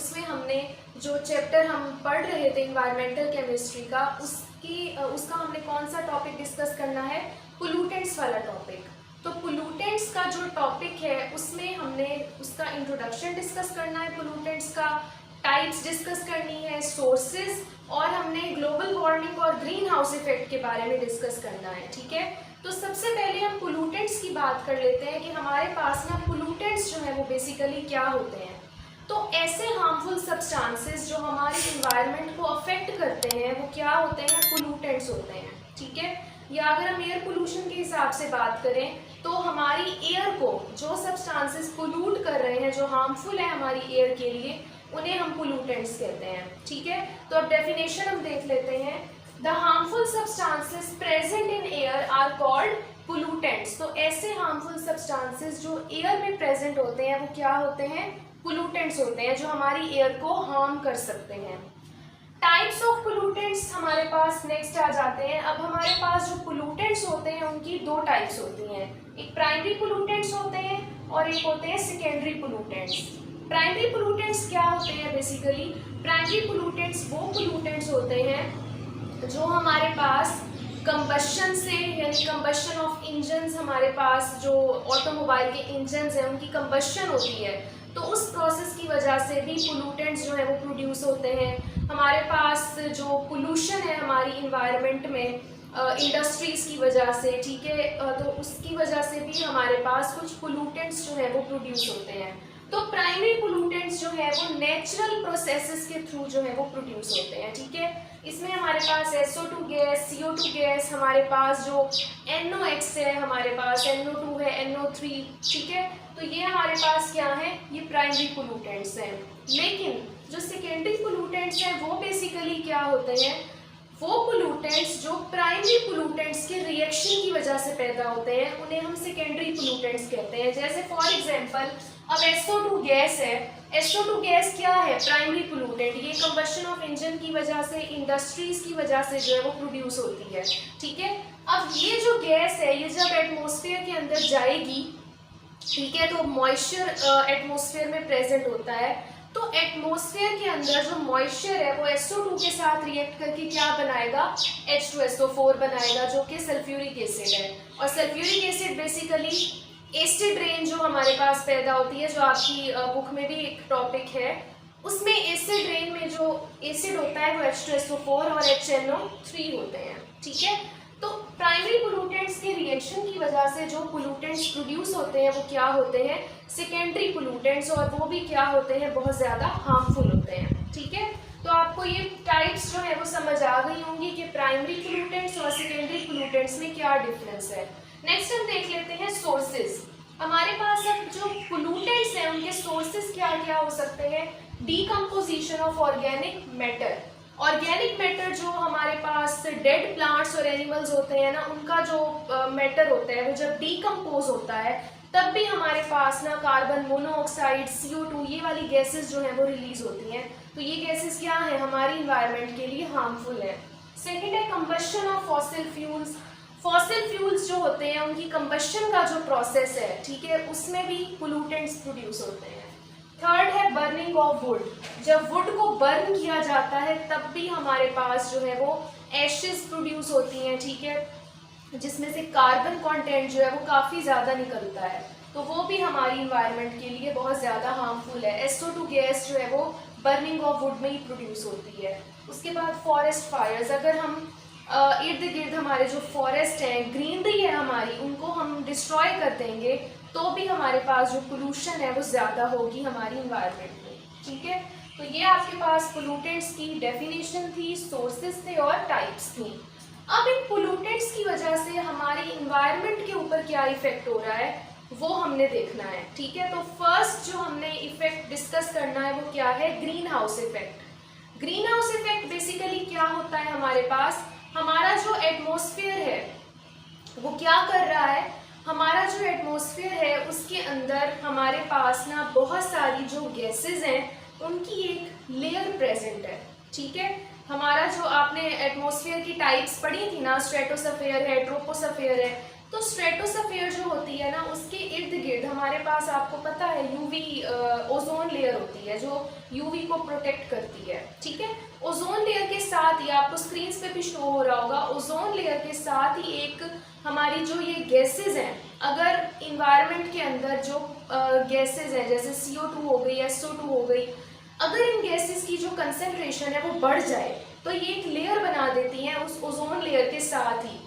उसमें हमने जो चैप्टर हम पढ़ रहे थे इन्वायरमेंटल केमिस्ट्री का, उसका हमने कौन सा टॉपिक डिस्कस करना है, पोल्यूटेंट्स वाला टॉपिक। तो पोल्यूटेंट्स का जो टॉपिक है उसमें हमने उसका इंट्रोडक्शन डिस्कस करना है, पोल्यूटेंट्स का टाइप्स डिस्कस करनी है, सोर्सेज, और हमने ग्लोबल वार्मिंग और ग्रीन हाउस इफेक्ट के बारे में डिस्कस करना है। ठीक है, तो सबसे पहले हम पोल्यूटेंट्स की बात कर लेते हैं कि हमारे पास ना पोल्यूटेंट्स जो है वो बेसिकली क्या होते हैं। तो ऐसे हार्मफुल सब्सटेंसेस जो हमारे इन्वायरमेंट को अफेक्ट करते हैं वो क्या होते हैं, पोल्यूटेंट्स होते हैं। ठीक है, या अगर हम एयर पोल्यूशन के हिसाब से बात करें तो हमारी एयर को जो सब्सटेंसेस पोल्यूट कर रहे हैं, जो हार्मफुल है हमारी एयर के लिए, उन्हें हम पोल्यूटेंट्स कहते हैं। ठीक है, तो अब डेफिनेशन हम देख लेते हैं। The harmful substances present in air are called pollutants. तो ऐसे हार्मफुल सब्सटेंसेस जो एयर में प्रेजेंट होते हैं वो क्या होते हैं, पोल्यूटेंट्स होते हैं, जो हमारी एयर को हार्म कर सकते हैं। टाइप्स ऑफ पोल्यूटेंट्स हमारे पास नेक्स्ट आ जाते हैं। अब हमारे पास जो पोल्यूटेंट्स होते हैं उनकी दो टाइप्स होती हैं, एक प्राइमरी पोल्यूटेंट्स होते हैं और एक होते हैं सेकेंडरी पोल्यूटेंट्स। प्राइमरी पोल्यूटेंट्स क्या होते हैं, बेसिकली प्राइमरी पोल्यूटेंट्स वो पोल्यूटेंट्स होते हैं जो हमारे पास कंबशन से, यानी कंबशन ऑफ इंजन्स, हमारे पास जो ऑटोमोबाइल के इंजन्स हैं उनकी कंबशन होती है, तो उस प्रोसेस की वजह से भी पोल्यूटेंट्स जो है वो प्रोड्यूस होते हैं। हमारे पास जो पोल्यूशन है हमारी इन्वायरमेंट में इंडस्ट्रीज़ की वजह से, ठीक है, तो उसकी वजह से भी हमारे पास कुछ पोल्यूटेंट्स जो है वो प्रोड्यूस होते हैं। तो प्राइमरी पोल्यूटेंट्स जो है वो नेचुरल प्रोसेसेस के थ्रू जो है वो प्रोड्यूस होते हैं। ठीक है, इसमें हमारे पास SO2 गैस, CO2 गैस, हमारे पास जो NOx है, हमारे पास NO2 है, NO3, ठीक है, तो ये हमारे पास क्या है, ये प्राइमरी पोल्यूटेंट्स हैं। लेकिन जो सेकेंडरी पोल्यूटेंट्स हैं वो बेसिकली क्या होते हैं, वो पोल्यूटेंट्स जो प्राइमरी पोल्यूटेंट्स के रिएक्शन की वजह से पैदा होते हैं उन्हें हम सेकेंडरी पोल्यूटेंट्स कहते हैं। जैसे फॉर एग्जांपल अब SO2 गैस है, SO2 गैस क्या है, प्राइमरी पोल्यूटेंट, ये कंबशन ऑफ इंजन की वजह से, इंडस्ट्रीज की वजह से जो है वो प्रोड्यूस होती है। ठीक है, अब ये जो गैस है ये जब एटमॉस्फेयर के अंदर जाएगी, ठीक है, तो मॉइस्चर एटमॉस्फेयर में प्रेजेंट होता है, तो एटमॉस्फेयर के अंदर जो मॉइस्चर है वो SO2 के साथ रिएक्ट करके क्या बनाएगा, H2SO4 बनाएगा, जो कि सल्फ्यूरिक एसिड है। और sulphuric acid basically acid rain जो हमारे पास पैदा होती है, जो आपकी बुक में भी एक टॉपिक है, उसमें एसिड रेन में जो एसिड होता है वो H2SO4 और HNO3 होते हैं। ठीक है, तो प्राइमरी पोल्यूटेंट्स के रिएक्शन की वजह से जो पोल्यूटेंट्स प्रोड्यूस होते हैं वो क्या होते हैं, सेकेंडरी पोल्यूटेंट्स, और वो भी क्या होते हैं, बहुत ज़्यादा हार्मफुल होते हैं। ठीक है, तो आपको ये टाइप्स जो है वो समझ आ गई होंगी कि प्राइमरी पोल्यूटेंट्स और सेकेंडरी पोल्यूटेंट्स में क्या डिफरेंस है। नेक्स्ट हम देख लेते हैं सोर्सेज। हमारे पास अब जो पोल्यूटेंट्स हैं उनके सोर्सेज क्या क्या हो सकते हैं, decomposition of organic matter. Organic matter जो हमारे पास डेड प्लांट्स और एनिमल्स होते हैं ना, उनका जो मैटर होता है वो जब डीकम्पोज होता है तब भी हमारे पास ना कार्बन मोनोऑक्साइड, CO2, ये वाली गैसेस जो हैं वो रिलीज होती हैं। तो ये गैसेस क्या है, हमारी इन्वायरमेंट के लिए हार्मफुल है। सेकेंड है combustion of fossil fuels. Fossil fuels जो होते हैं उनकी कंबशन का जो प्रोसेस है, ठीक है, उसमें भी पोल्यूटेंट्स प्रोड्यूस होते हैं। थर्ड है बर्निंग ऑफ वुड। जब वुड को बर्न किया जाता है तब भी हमारे पास जो है वो एशेस प्रोड्यूस होती हैं, ठीक है, जिसमें से कार्बन कंटेंट जो है वो काफ़ी ज़्यादा निकलता है, तो वो भी हमारी इन्वायरमेंट के लिए बहुत ज़्यादा हार्मफुल है। SO2 गैस जो है वो बर्निंग ऑफ वुड में ही प्रोड्यूस होती है। उसके बाद फॉरेस्ट फायर्स, अगर हम इर्द गिर्द हमारे जो फॉरेस्ट हैं, ग्रीनरी है हमारी, उनको हम डिस्ट्रॉय कर देंगे तो भी हमारे पास जो पोल्यूशन है वो ज़्यादा होगी हमारी इन्वायरमेंट में। ठीक है, तो ये आपके पास पोल्यूटेंट्स की डेफिनेशन थी, सोर्सेज थे और टाइप्स थी। अब इन पोल्यूटेंट्स की वजह से हमारी इन्वायरमेंट के ऊपर क्या इफेक्ट हो रहा है वो हमने देखना है। ठीक है, तो फर्स्ट जो हमने इफेक्ट डिस्कस करना है वो क्या है, green house effect. Green house effect basically क्या होता है, हमारे पास हमारा जो एटमॉस्फेयर है वो क्या कर रहा है, हमारा जो एटमॉस्फेयर है उसके अंदर हमारे पास ना बहुत सारी जो गैसेस हैं उनकी एक लेयर प्रेजेंट है। ठीक है, हमारा जो आपने एटमॉस्फेयर की टाइप्स पढ़ी थी ना, स्ट्रेटोस्फेयर है, ट्रोपोस्फेयर है, तो स्ट्रेटोस्फीयर जो होती है ना, उसके इर्द गिर्द हमारे पास आपको पता है यूवी ओजोन लेयर होती है जो यूवी को प्रोटेक्ट करती है, ठीक है। ओजोन लेयर के साथ ही आपको स्क्रीन पे भी शो हो रहा होगा, ओजोन लेयर के साथ ही एक हमारी जो ये गैसेज हैं, अगर इन्वायरमेंट के अंदर जो गैसेज हैं जैसे CO2 हो गई, SO2 हो गई, अगर इन गैसेस की जो कंसेंट्रेशन है वो बढ़ जाए तो ये एक लेयर बना देती हैं उस ओजोन लेयर के साथ ही।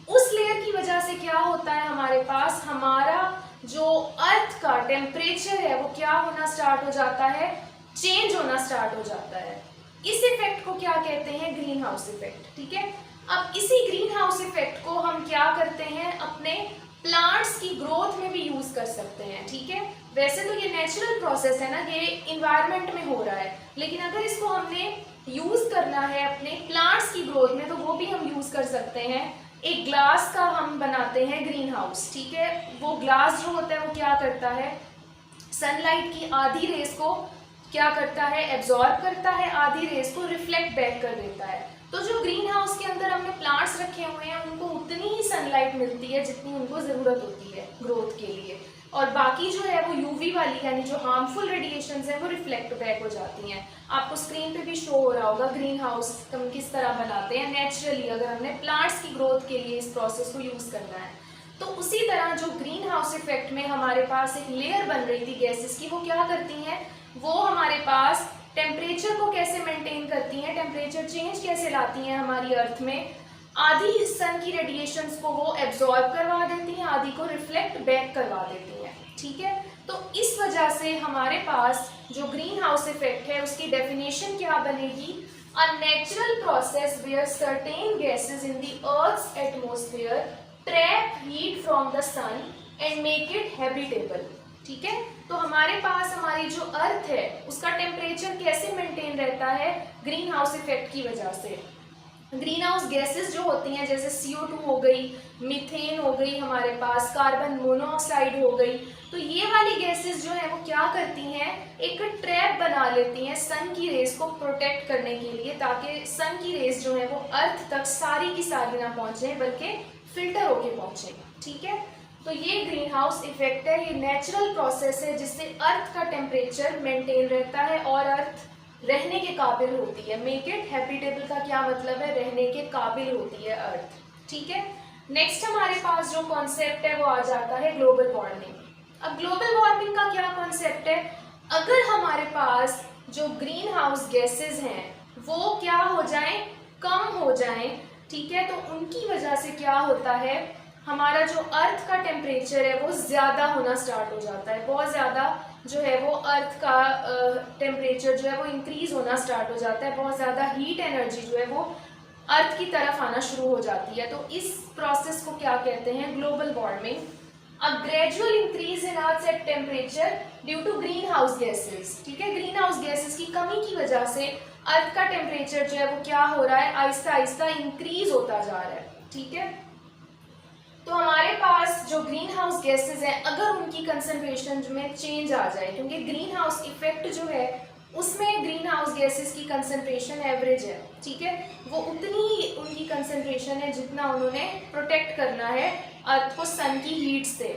उस लेयर की वजह से क्या होता है, हमारे पास हमारा जो अर्थ का टेम्परेचर है वो क्या होना स्टार्ट हो जाता है, चेंज होना स्टार्ट हो जाता है। इस इफेक्ट को क्या कहते हैं, ग्रीन हाउस इफेक्ट, ठीक है। अब इसी ग्रीन हाउस इफेक्ट को हम क्या करते हैं, अपने प्लांट्स की ग्रोथ में भी यूज कर सकते हैं, ठीक है। वैसे तो ये नेचुरल प्रोसेस है ना, ये इन्वायरमेंट में हो रहा है, लेकिन अगर इसको हमने यूज करना है अपने प्लांट्स की ग्रोथ में तो वो भी हम यूज कर सकते हैं। एक ग्लास का हम बनाते हैं ग्रीन हाउस, ठीक है। वो ग्लास जो होता है वो क्या करता है, सनलाइट की आधी रेस को क्या करता है, एब्जॉर्ब करता है, आधी रेस को रिफ्लेक्ट बैक कर देता है। तो जो ग्रीन हाउस के अंदर हमने प्लांट्स रखे हुए हैं उनको उतनी ही सनलाइट मिलती है जितनी उनको ज़रूरत होती है ग्रोथ के लिए, और बाकी जो है वो यूवी वाली यानी जो हार्मफुल रेडिएशंस हैं वो रिफ्लेक्ट बैक हो जाती हैं। आपको स्क्रीन पे भी शो हो रहा होगा ग्रीन हाउस हम किस तरह बनाते हैं नेचुरली, अगर हमने प्लांट्स की ग्रोथ के लिए इस प्रोसेस को यूज़ करना है। तो उसी तरह जो ग्रीन हाउस इफेक्ट में हमारे पास एक लेयर बन रही थी गैसेस की, वो क्या करती हैं, वो हमारे पास टेम्परेचर को कैसे मेंटेन करती हैं, टेम्परेचर चेंज कैसे लाती हैं हमारी अर्थ में। आधी सन की रेडिएशंस को वो एब्जॉर्ब करवा देती हैं, आधी को रिफ्लेक्ट बैक करवा देती हैं, ठीक है। तो इस वजह से हमारे पास जो ग्रीन हाउस इफेक्ट है उसकी डेफिनेशन क्या बनेगी, a natural process where certain gases in the earth's atmosphere trap heat from the sun and make it habitable, ठीक है। तो हमारे पास हमारी जो अर्थ है उसका टेम्परेचर कैसे मेंटेन रहता है, ग्रीन हाउस इफेक्ट की वजह से। ग्रीन हाउस गैसेस जो होती हैं जैसे CO2 हो गई, मीथेन हो गई, हमारे पास कार्बन मोनोऑक्साइड हो गई, तो ये वाली गैसेस जो है वो क्या करती हैं, एक ट्रैप बना लेती हैं सन की रेस को प्रोटेक्ट करने के लिए, ताकि सन की रेस जो है वो अर्थ तक सारी की सारी ना पहुंचे बल्कि फिल्टर होके पहुंचे, ठीक है। तो ये ग्रीन हाउस इफेक्ट है, ये नेचुरल प्रोसेस है जिससे अर्थ का टेम्परेचर मेंटेन रहता है और अर्थ रहने के काबिल होती है। मेक इट हैबिटेबल का क्या मतलब है, रहने के काबिल होती है अर्थ, ठीक है। नेक्स्ट हमारे पास जो कॉन्सेप्ट है वो आ जाता है ग्लोबल वार्मिंग। अब ग्लोबल वार्मिंग का क्या कॉन्सेप्ट है, अगर हमारे पास जो ग्रीन हाउस गैसेज हैं वो क्या हो जाएं, कम हो जाएं, ठीक है, तो उनकी वजह से क्या होता है, हमारा जो अर्थ का टेम्परेचर है वो ज़्यादा होना स्टार्ट हो जाता है, बहुत ज़्यादा जो है वो अर्थ का टेम्परेचर जो है वो इंक्रीज होना स्टार्ट हो जाता है, बहुत ज़्यादा हीट एनर्जी जो है वो अर्थ की तरफ आना शुरू हो जाती है। तो इस प्रोसेस को क्या कहते हैं, global warming. A gradual increase in earth at temperature due to greenhouse gases, ठीक है। ग्रीन हाउस गैसेज की कमी की वजह से अर्थ का टेम्परेचर जो है वो क्या हो रहा है, आहिस्ता आहिस्ता इंक्रीज होता जा रहा है, ठीक है। तो हमारे पास जो ग्रीन हाउस गैसेज हैं अगर उनकी कंसंट्रेशन में चेंज आ जाए, क्योंकि ग्रीन हाउस इफेक्ट जो है उसमें ग्रीन हाउस गैसेज की कंसंट्रेशन एवरेज है, ठीक है, वो उतनी ही उनकी कंसंट्रेशन है जितना उन्होंने प्रोटेक्ट करना है अर्थ को सन की हीट से।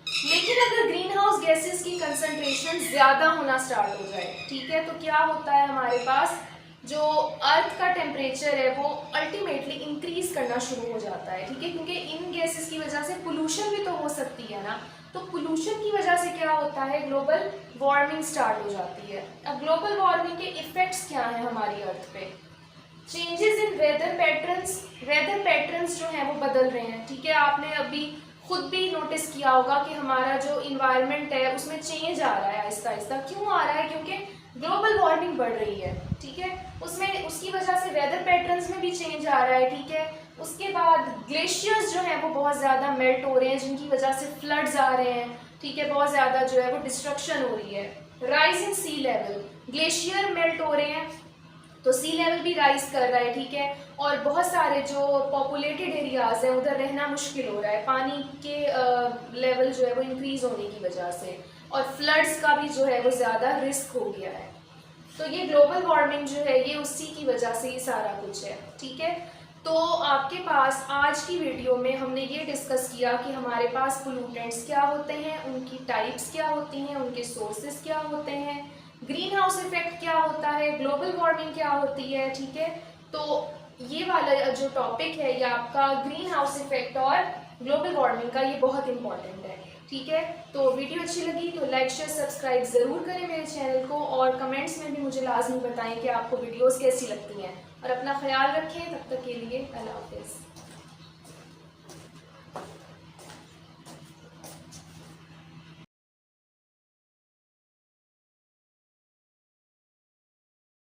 लेकिन अगर ग्रीन हाउस गैसेज की कंसंट्रेशन ज़्यादा होना स्टार्ट हो जाए, ठीक है, तो क्या होता है, हमारे पास जो अर्थ का टेम्परेचर है वो अल्टीमेटली इंक्रीज करना शुरू हो जाता है, ठीक है, क्योंकि इन गैसेस की वजह से पोल्यूशन भी तो हो सकती है ना, तो पोल्यूशन की वजह से क्या होता है, ग्लोबल वार्मिंग स्टार्ट हो जाती है। अब ग्लोबल वार्मिंग के इफेक्ट्स क्या हैं हमारी अर्थ पे, चेंजेस इन वेदर पैटर्न्स जो हैं वो बदल रहे हैं, ठीक है। आपने अभी खुद भी नोटिस किया होगा कि हमारा जो इन्वायरमेंट है उसमें चेंज आ रहा है आहिस्ता आहिस्ता। क्यों आ रहा है, क्योंकि ग्लोबल वार्मिंग बढ़ रही है, ठीक है, उसमें उसकी वजह से वेदर पैटर्न्स में भी चेंज आ रहा है, ठीक है। उसके बाद ग्लेशियर्स जो हैं वो बहुत ज़्यादा मेल्ट हो रहे हैं जिनकी वजह से फ्लड्स आ रहे हैं, ठीक है, बहुत ज़्यादा जो है वो डिस्ट्रक्शन हो रही है। Rise in sea level, glacier melt हो रहे हैं तो सी लेवल भी राइज कर रहा है, ठीक है, और बहुत सारे जो पॉपुलेटेड एरियाज हैं उधर रहना मुश्किल हो रहा है पानी के लेवल जो है वो इंक्रीज होने की वजह से, और फ्लड्स का भी जो है वो ज़्यादा रिस्क हो गया है। तो ये ग्लोबल वार्मिंग जो है ये उसी की वजह से ही सारा कुछ है, ठीक है। तो आपके पास आज की वीडियो में हमने ये डिस्कस किया कि हमारे पास पोल्यूटेंट्स क्या होते हैं, उनकी टाइप्स क्या होती हैं, उनके सोर्सेस क्या होते हैं, ग्रीन हाउस इफेक्ट क्या होता है, ग्लोबल वार्मिंग क्या होती है। ठीक है, तो ये वाला जो टॉपिक है ये आपका ग्रीन हाउस इफेक्ट और ग्लोबल वार्मिंग का, ये बहुत इंपॉर्टेंट है। ठीक है, तो वीडियो अच्छी लगी तो लाइक शेयर सब्सक्राइब ज़रूर करें मेरे चैनल को, और कमेंट्स में भी मुझे लाजमी बताएं कि आपको वीडियोस कैसी लगती हैं, और अपना ख्याल रखें। तब तक के लिए अल्लाह हाफिज़।